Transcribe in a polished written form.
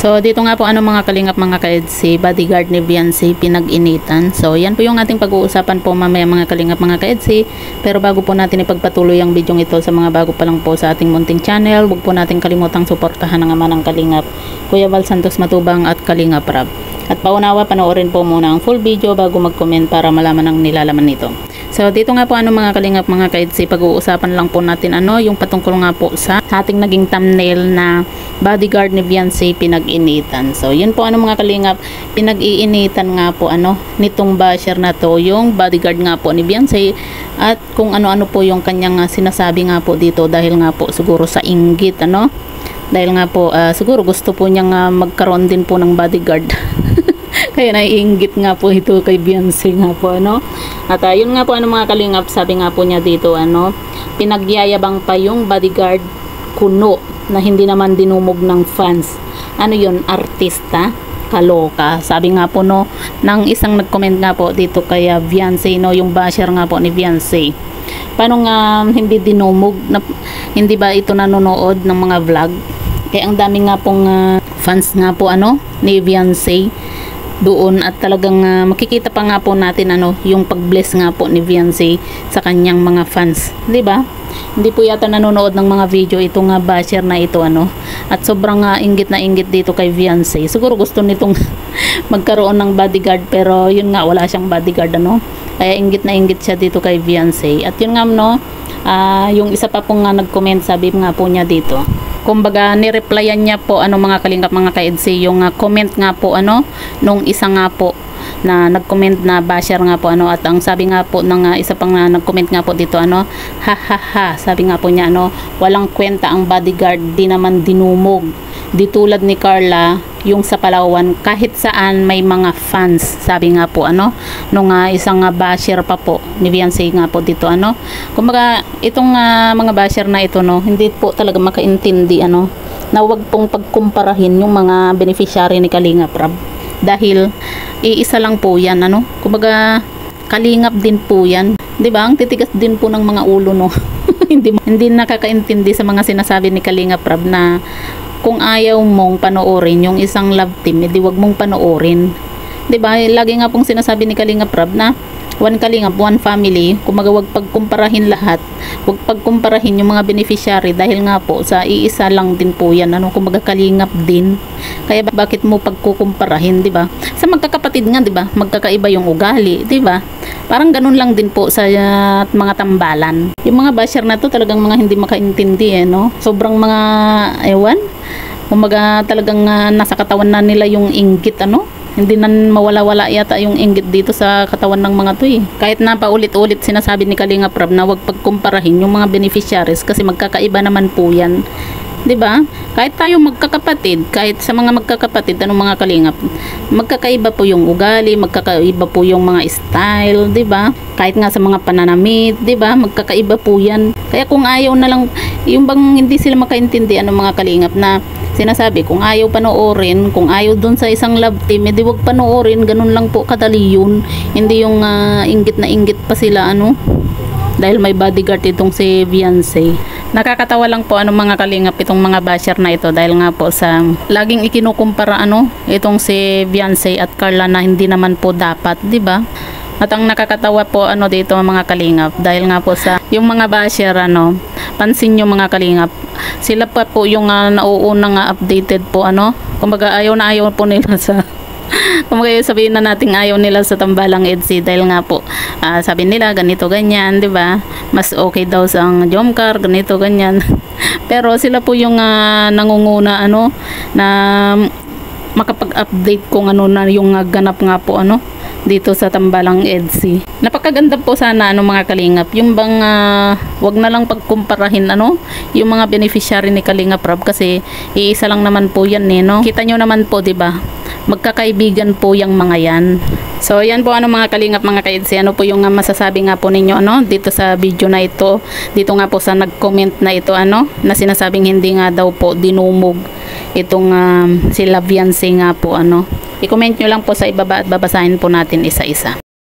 So dito nga po mga kalingap mga ka-EDC, bodyguard ni Beyonce pinag-initan. So yan po yung ating pag-uusapan po mamaya mga kalingap mga ka-EDC. Pero bago po natin ipagpatuloy ang video ito sa mga bago pa lang po sa ating munting channel, huwag po natin kalimutang suportahan ang ama ng kalingap, Kuya Val Santos Matubang at Kalingap Rab. At paunawa, panoorin po muna ang full video bago mag-comment para malaman ang nilalaman nito. So dito nga po mga kalingap mga ka-EDC, pag-uusapan lang po natin yung patungkol nga po sa ating naging thumbnail na bodyguard ni Beyonce pinag-initan. So yun po mga kalingap, pinag-iinitan nga po nitong basher na to, yung bodyguard nga po ni Beyonce, at kung ano-ano po yung kanyang sinasabi nga po dito dahil nga po siguro sa inggit dahil nga po siguro gusto po niyang magkaroon din po ng bodyguard. Kaya naiinggit nga po ito kay Beyonce nga po At yun nga po mga kalingap, sabi nga po niya dito pinagyayabang pa yung bodyguard kuno na hindi naman dinumog ng fans. Yun, artista, kaloka. Sabi nga po ng isang nag-comment nga po dito kay Beyonce yung basher nga po ni Beyonce. Paano nga hindi dinumog? Hindi ba ito nanonood ng mga vlog? Kaya ang dami nga pong fans nga po ni Beyonce doon, at talagang makikita pa nga po natin yung pag-bless nga po ni Beyonce sa kanyang mga fans, 'di ba? Hindi po yata nanonood ng mga video itong basher na ito at sobrang inggit na inggit dito kay Beyonce. Siguro gusto nitong magkaroon ng bodyguard, pero yun nga, wala siyang bodyguard kaya inggit na inggit siya dito kay Beyonce. At yun nga yung isa pa pong nag-comment, sabi nga po niya dito, kumbaga nireplyan niya po mga kalingap mga ka-EDC yung comment nga po nung isa nga po na nag-comment na basher nga po at ang sabi nga po ng isa pang nag-comment nga po dito ha ha ha, sabi nga po niya walang kwenta ang bodyguard, di naman dinumog, di tulad ni Carla yung sa Palawan, kahit saan may mga fans, sabi nga po nung isang basher pa po ni Beyonce nga po dito kumbaga itong mga basher na ito hindi po talaga makaintindi na wag pong pagkumparahin yung mga beneficiary ni Kalingap Rab, dahil iisa lang po yan kumbaga kalingap din po yan, 'di ba? Ang titigas din po ng mga ulo hindi nakakaintindi sa mga sinasabi ni Kalingap Rab na kung ayaw mong panoorin yung isang love team, edi wag mong panoorin. 'Di ba? Lagi nga pong sinasabi ni Kalingap Rab na one kalingap, one family. Kumaga wag pagkumparahin lahat. Wag pagkumparahin yung mga beneficiary dahil nga po sa iisa lang din po yan. Kumaga kalingap din. Kaya bakit mo pagkukumparahin, 'di ba? Sa magkakapatid nga, 'di ba? Magkakaiba yung ugali, 'di ba? Parang ganun lang din po sa mga tambalan. Yung mga basher na to talagang mga hindi makaintindi Sobrang mga ewan. Kumaga talagang nasa katawan na nila yung inggit hindi na mawala-wala yata yung inggit dito sa katawan ng mga to Kahit na paulit-ulit sinasabi ni Kalingap Rab na wag pagkumparahin yung mga beneficiaries kasi magkakaiba naman po yan, 'di ba? Kahit tayo magkakapatid, kahit sa mga magkakapatid mga kalingap, magkakaiba po yung ugali, magkakaiba po yung mga style, 'di ba? Kahit nga sa mga pananamit, 'di ba? Magkakaiba po yan. Kaya kung ayaw na lang, yung bang hindi sila makaintindi mga kalingap na sinasabi, kung ayaw panoorin, kung ayaw dun sa isang love team, edi wag panoorin, ganun lang po kadali yun. Hindi yung inggit na inggit pa sila dahil may bodyguard itong si Beyonce. Nakakatawa lang po mga kalingap itong mga basher na ito dahil nga po sa laging ikinukumpara itong si Beyonce at Carla na hindi naman po dapat, 'di ba? At ang nakakatawa po dito mga kalingap dahil nga po sa yung mga basher pansin nyo mga kalingap, sila pa po yung nauunang updated po kumbaga ayaw na ayaw po nila sa kumbaga sabihin na natin ayaw nila sa tambalang EDC dahil nga po sabi nila ganito ganyan, 'di ba? Mas okay daw sa Jomcar, ganito ganyan. Pero sila po yung nangunguna na makapag-update kung na yung ganap nga po dito sa tambalang EDC. Napakaganda po sana mga kalingap, yung bang wag na lang pagkumparahin yung mga beneficiary ni Kalingap Rab kasi iisa lang naman po yan Kita nyo naman po, 'di ba? Magkakaibigan po yung mga yan. So yan po mga kalingap mga ka-EDC, po yung masasabi nga po ninyo dito sa video na ito, dito nga po sa nag-comment na ito na sinasabing hindi nga daw po dinumog itong sila Beyonce nga po I-comment nyo lang po sa ibaba at babasahin po natin isa-isa.